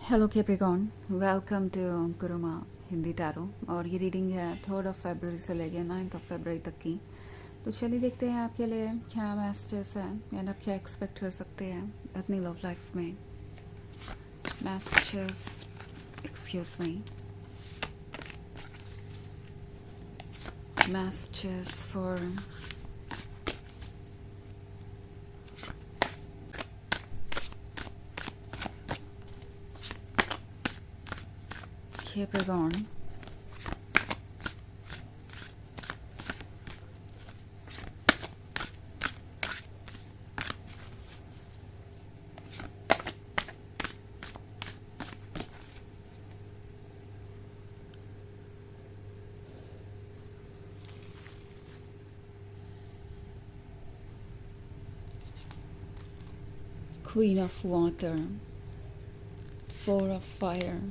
Hello Capricorn, welcome to Guruma Hindi tarot. और ये reading है 3 फरवरी से लेके 9 फरवरी तक की। तो चलिए देखते हैं आपके लिए क्या मैसेजेस है एंड आप क्या एक्सपेक्ट कर सकते हैं अपनी लव लाइफ में। Messages, excuse me, messages for Capricorn. Queen of Water, 4 of Fire,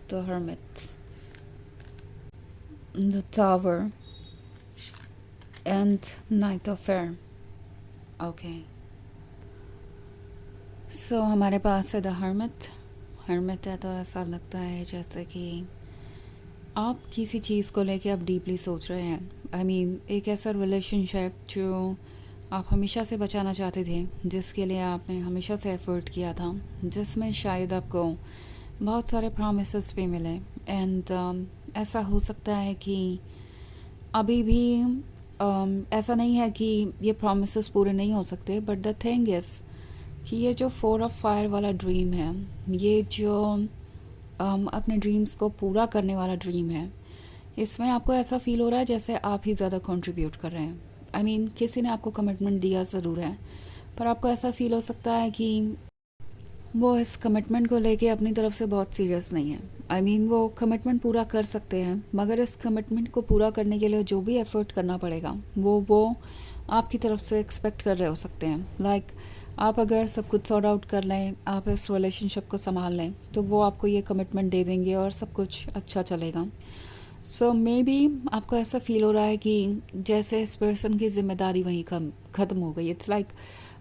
the Hermit, the Tower and Knight of Air. Okay. सो हमारे पास है द हर्मिट। हर्मिट है तो ऐसा लगता है जैसे कि आप किसी चीज़ को लेके आप डीपली सोच रहे हैं। आई मीन एक ऐसा रिलेशनशिप जो आप हमेशा से बचाना चाहते थे, जिसके लिए आपने हमेशा से एफर्ट किया था, जिसमें शायद आपको बहुत सारे प्रॉमिसेस भी मिले एंड ऐसा हो सकता है कि अभी भी ऐसा नहीं है कि ये प्रॉमिसेस पूरे नहीं हो सकते, बट द थिंग इज़ कि ये जो 4 ऑफ फायर वाला ड्रीम है, ये जो अपने ड्रीम्स को पूरा करने वाला ड्रीम है, इसमें आपको ऐसा फील हो रहा है जैसे आप ही ज़्यादा कंट्रीब्यूट कर रहे हैं। आई मीन किसी ने आपको कमिटमेंट दिया ज़रूर है, पर आपको ऐसा फील हो सकता है कि वो इस कमिटमेंट को लेके अपनी तरफ से बहुत सीरियस नहीं है। आई मीन वो कमिटमेंट पूरा कर सकते हैं, मगर इस कमिटमेंट को पूरा करने के लिए जो भी एफर्ट करना पड़ेगा वो आपकी तरफ से एक्सपेक्ट कर रहे हो सकते हैं। लाइक आप अगर सब कुछ सॉर्ट आउट कर लें, आप इस रिलेशनशिप को संभाल लें, तो वो आपको ये कमिटमेंट दे देंगे और सब कुछ अच्छा चलेगा। सो मे बी आपको ऐसा फील हो रहा है कि जैसे इस पर्सन की जिम्मेदारी वहीं ख़त्म हो गई। इट्स लाइक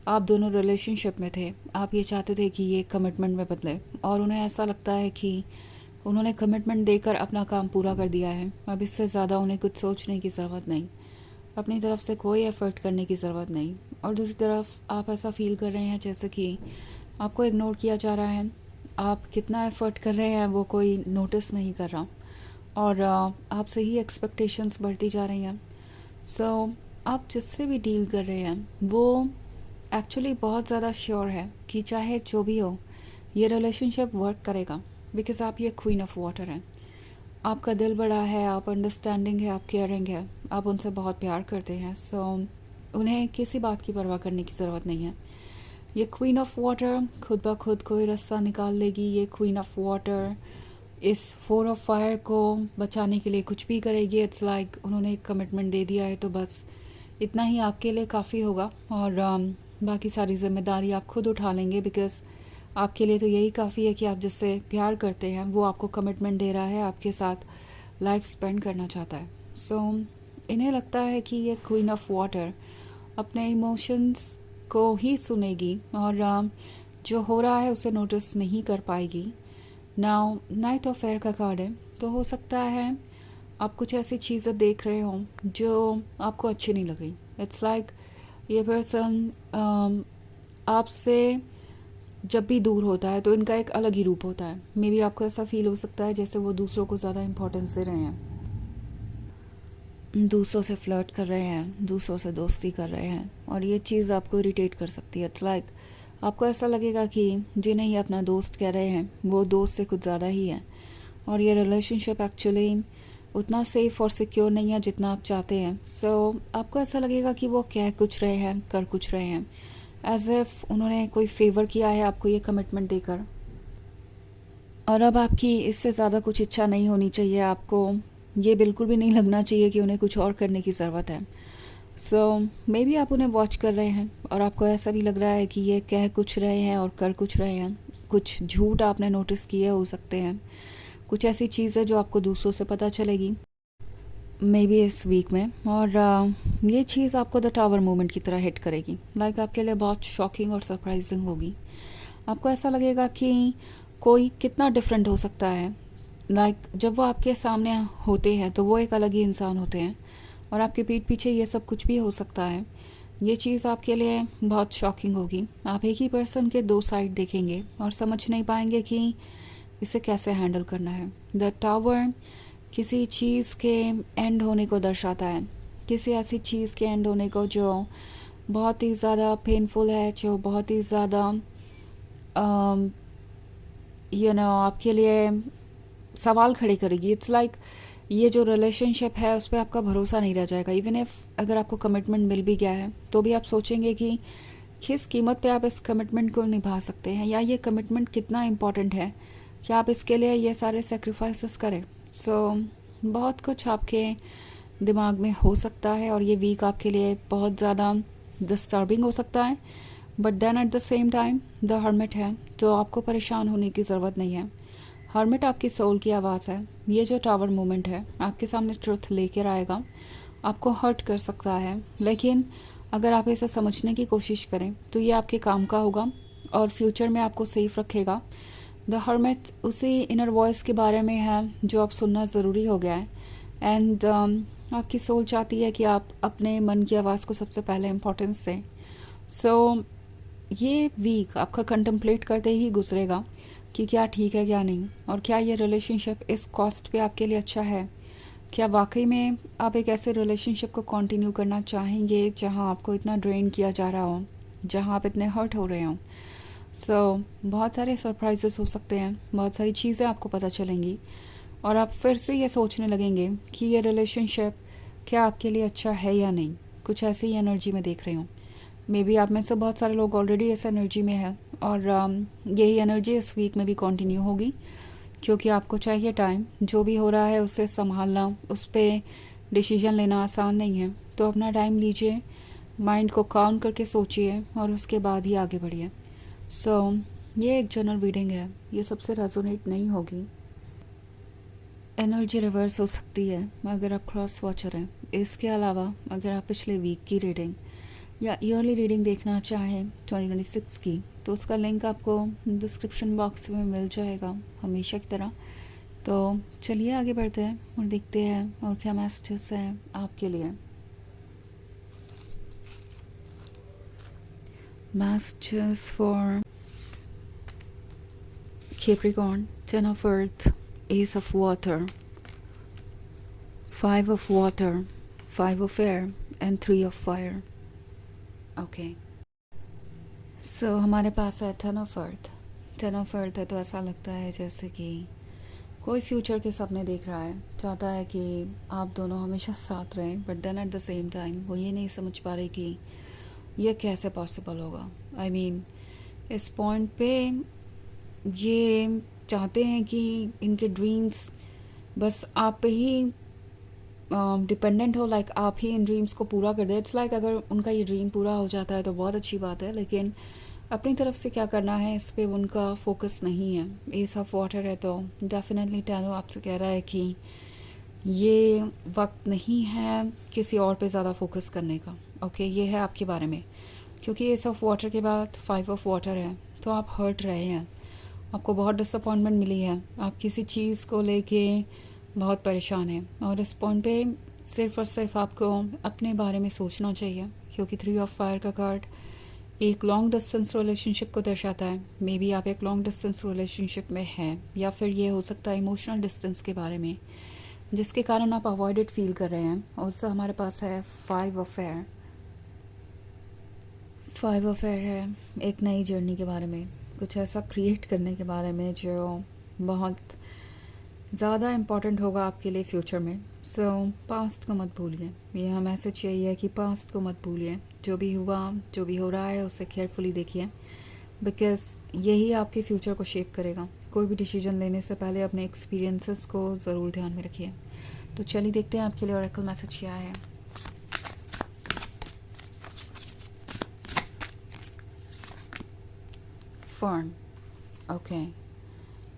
आप दोनों रिलेशनशिप में थे, आप ये चाहते थे कि ये कमिटमेंट में बदले, और उन्हें ऐसा लगता है कि उन्होंने कमिटमेंट देकर अपना काम पूरा कर दिया है। अब इससे ज़्यादा उन्हें कुछ सोचने की ज़रूरत नहीं, अपनी तरफ से कोई एफ़र्ट करने की ज़रूरत नहीं। और दूसरी तरफ आप ऐसा फ़ील कर रहे हैं जैसे कि आपको इग्नोर किया जा रहा है। आप कितना एफ़र्ट कर रहे हैं वो कोई नोटिस नहीं कर रहा, और आपसे ही एक्सपेक्टेशंस बढ़ती जा रही हैं। सो आप जिससे भी डील कर रहे हैं वो एक्चुअली बहुत ज़्यादा श्योर है कि चाहे जो भी हो, ये रिलेशनशिप वर्क करेगा, बिकॉज आप ये क्वीन ऑफ वाटर हैं। आपका दिल बड़ा है, आप अंडरस्टैंडिंग है, आप केयरिंग है, आप उनसे बहुत प्यार करते हैं। सो उन्हें किसी बात की परवाह करने की ज़रूरत नहीं है। ये क्वीन ऑफ वाटर खुद ब खुद कोई रास्ता निकाल लेगी। ये क्वीन ऑफ वाटर इस 4 ऑफ फायर को बचाने के लिए कुछ भी करेगी। इट्स लाइक उन्होंने एक कमिटमेंट दे दिया है, तो बस इतना ही आपके लिए काफ़ी होगा, और बाकी सारी जिम्मेदारी आप खुद उठा लेंगे, बिकॉज़ आपके लिए तो यही काफ़ी है कि आप जिससे प्यार करते हैं वो आपको कमिटमेंट दे रहा है, आपके साथ लाइफ स्पेंड करना चाहता है। सो इन्हें लगता है कि ये क्वीन ऑफ वाटर अपने इमोशंस को ही सुनेगी, और जो हो रहा है उसे नोटिस नहीं कर पाएगी। नाउ नाइट ऑफ एयर का कार्ड है, तो हो सकता है आप कुछ ऐसी चीज़ें देख रहे हो जो आपको अच्छी नहीं लग रही। इट्स लाइक ये पर्सन आपसे जब भी दूर होता है तो इनका एक अलग ही रूप होता है। मे बी आपको ऐसा फील हो सकता है जैसे वो दूसरों को ज़्यादा इम्पोर्टेंस दे रहे हैं, दूसरों से फ्लर्ट कर रहे हैं, दूसरों से दोस्ती कर रहे हैं, और ये चीज़ आपको इरिटेट कर सकती है। इट्स लाइक आपको ऐसा लगेगा कि जिन्हें ये अपना दोस्त कह रहे हैं वो दोस्त से कुछ ज़्यादा ही है, और ये रिलेशनशिप एक्चुअली उतना सेफ़ और सिक्योर नहीं है जितना आप चाहते हैं। सो आपको ऐसा लगेगा कि वो कह कुछ रहे हैं, कर कुछ रहे हैं, एज इफ़ उन्होंने कोई फेवर किया है आपको ये कमिटमेंट देकर, और अब आपकी इससे ज़्यादा कुछ इच्छा नहीं होनी चाहिए। आपको ये बिल्कुल भी नहीं लगना चाहिए कि उन्हें कुछ और करने की ज़रूरत है। सो मे बी आप उन्हें वॉच कर रहे हैं और आपको ऐसा भी लग रहा है कि ये कह कुछ रहे हैं और कर कुछ रहे हैं। कुछ झूठ आपने नोटिस किए हो सकते हैं, कुछ ऐसी चीज़ है जो आपको दूसरों से पता चलेगी मे बी इस वीक में, और ये चीज़ आपको द टावर मोमेंट की तरह हिट करेगी। लाइक आपके लिए बहुत शॉकिंग और सरप्राइजिंग होगी। आपको ऐसा लगेगा कि कोई कितना डिफरेंट हो सकता है। जब वो आपके सामने होते हैं तो वो एक अलग ही इंसान होते हैं, और आपके पीठ पीछे ये सब कुछ भी हो सकता है। ये चीज़ आपके लिए बहुत शॉकिंग होगी। आप एक ही पर्सन के दो साइड देखेंगे और समझ नहीं पाएंगे कि इसे कैसे हैंडल करना है। द टावर किसी चीज़ के एंड होने को दर्शाता है, किसी ऐसी चीज़ के एंड होने को जो बहुत ही ज़्यादा पेनफुल है, जो बहुत ही ज़्यादा आपके लिए सवाल खड़े करेगी। इट्स लाइक ये जो रिलेशनशिप है उस पर आपका भरोसा नहीं रह जाएगा। इवन इफ अगर आपको कमिटमेंट मिल भी गया है तो भी आप सोचेंगे कि किस कीमत पे आप इस कमिटमेंट को निभा सकते हैं, या ये कमिटमेंट कितना इम्पॉर्टेंट है कि आप इसके लिए ये सारे सेक्रीफाइसेस करें। बहुत कुछ आपके दिमाग में हो सकता है, और ये वीक आपके लिए बहुत ज़्यादा डिस्टर्बिंग हो सकता है। But then at the same time the hermit है, तो आपको परेशान होने की ज़रूरत नहीं है। हर्मिट आपकी सोल की आवाज़ है। ये जो टावर मोमेंट है आपके सामने ट्रुथ लेकर आएगा, आपको हर्ट कर सकता है, लेकिन अगर आप इसे समझने की कोशिश करें तो ये आपके काम का होगा और फ्यूचर में आपको सेफ रखेगा। द हर्मिट उसी इनर वॉइस के बारे में है जो आप सुनना ज़रूरी हो गया है। एंड आपकी सोल चाहती है कि आप अपने मन की आवाज़ को सबसे पहले इम्पोर्टेंस दें। ये वीक आपका कंtemplate करते ही गुजरेगा कि क्या ठीक है क्या नहीं, और क्या ये रिलेशनशिप इस कॉस्ट पे आपके लिए अच्छा है। क्या वाकई में आप एक ऐसे रिलेशनशिप को कंटिन्यू करना चाहेंगे जहां आपको इतना ड्रेन किया जा रहा हो, जहां आप इतने हर्ट हो रहे हो। बहुत सारे सरप्राइजेस हो सकते हैं, बहुत सारी चीज़ें आपको पता चलेंगी, और आप फिर से ये सोचने लगेंगे कि ये रिलेशनशिप क्या आपके लिए अच्छा है या नहीं। कुछ ऐसी ही एनर्जी में देख रही हूँ। मे बी आप में से बहुत सारे लोग ऑलरेडी इस एनर्जी में है, और यही एनर्जी इस वीक में भी कंटिन्यू होगी, क्योंकि आपको चाहिए टाइम। जो भी हो रहा है उसे संभालना, उस पर डिसीजन लेना आसान नहीं है। तो अपना टाइम लीजिए, माइंड को काम करके सोचिए, और उसके बाद ही आगे बढ़िए। ये एक जनरल रीडिंग है, ये सबसे रेजोनेट नहीं होगी। एनर्जी रिवर्स हो सकती है अगर आप क्रॉस वॉचर हैं। इसके अलावा अगर आप पिछले वीक की रीडिंग या ईयरली रीडिंग देखना चाहें 2026 की, तो उसका लिंक आपको डिस्क्रिप्शन बॉक्स में मिल जाएगा हमेशा की तरह। तो चलिए आगे बढ़ते हैं और देखते हैं और क्या मैसेजेस हैं आपके लिए। Messages for Capricorn, 10 of Earth, Ace of Water, 5 of Water, 5 of Air and 3 of Fire. Okay, हमारे पास है 10 ऑफ अर्थ। 10 ऑफ अर्थ है तो ऐसा लगता है जैसे कि कोई फ्यूचर के सपने देख रहा है, चाहता है कि आप दोनों हमेशा साथ रहें, but then at the same time वो ये नहीं समझ पा रहे कि ये कैसे पॉसिबल होगा। आई मीन इस पॉइंट पे ये चाहते हैं कि इनके ड्रीम्स बस आप पे ही डिपेंडेंट हो, लाइक आप ही इन ड्रीम्स को पूरा कर दे। इट्स लाइक अगर उनका ये ड्रीम पूरा हो जाता है तो बहुत अच्छी बात है, लेकिन अपनी तरफ से क्या करना है इस पे उनका फोकस नहीं है। एस ऑफ वाटर है तो डेफिनेटली टैरो आपसे कह रहा है कि ये वक्त नहीं है किसी और पे ज़्यादा फोकस करने का। ओके, ये है आपके बारे में, क्योंकि एस ऑफ वाटर के बाद 5 ऑफ वाटर है, तो आप हर्ट रहे हैं, आपको बहुत डिसअपॉइंटमेंट मिली है, आप किसी चीज़ को लेके बहुत परेशान हैं, और इस पॉइंट पे सिर्फ और सिर्फ आपको अपने बारे में सोचना चाहिए, क्योंकि 3 ऑफ फायर का कार्ड एक लॉन्ग डिस्टेंस रिलेशनशिप को दर्शाता है। मे बी आप एक लॉन्ग डिस्टेंस रिलेशनशिप में हैं, या फिर ये हो सकता है इमोशनल डिस्टेंस के बारे में, जिसके कारण आप अवॉइडेड फील कर रहे हैं। ऑल्सो हमारे पास है 5 ऑफ एयर। 5 ऑफ एयर है एक नई जर्नी के बारे में, कुछ ऐसा क्रिएट करने के बारे में जो बहुत ज़्यादा इम्पॉर्टेंट होगा आपके लिए फ्यूचर में। पास्ट को मत भूलिए। यह मैसेज यही है कि पास्ट को मत भूलिए। जो भी हुआ, जो भी हो रहा है, उसे केयरफुली देखिए, बिकॉज़ यही आपके फ्यूचर को शेप करेगा। कोई भी डिसीजन लेने से पहले अपने एक्सपीरियंसेस को ज़रूर ध्यान में रखिए। तो चलिए देखते हैं आपके लिए ऑरेकल मैसेज क्या है। फर्न, ओके,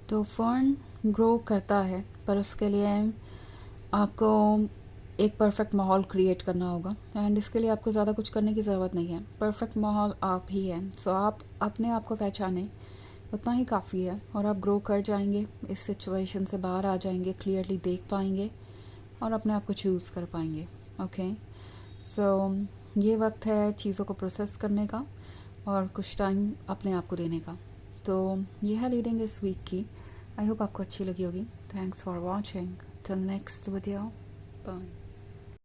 तो फर्न ग्रो करता है, पर उसके लिए आपको एक परफेक्ट माहौल क्रिएट करना होगा, एंड इसके लिए आपको ज़्यादा कुछ करने की ज़रूरत नहीं है। परफेक्ट माहौल आप ही हैं। आप अपने आप को पहचानें, उतना ही काफ़ी है और आप ग्रो कर जाएंगे, इस सिचुएशन से बाहर आ जाएंगे, क्लियरली देख पाएंगे और अपने आप को चूज़ कर पाएंगे। ओके, सो ये वक्त है चीज़ों को प्रोसेस करने का और कुछ टाइम अपने आप को देने का। तो ये है रीडिंग इस वीक की। आई होप आपको अच्छी लगी होगी। Thanks for watching. Till next video, bye.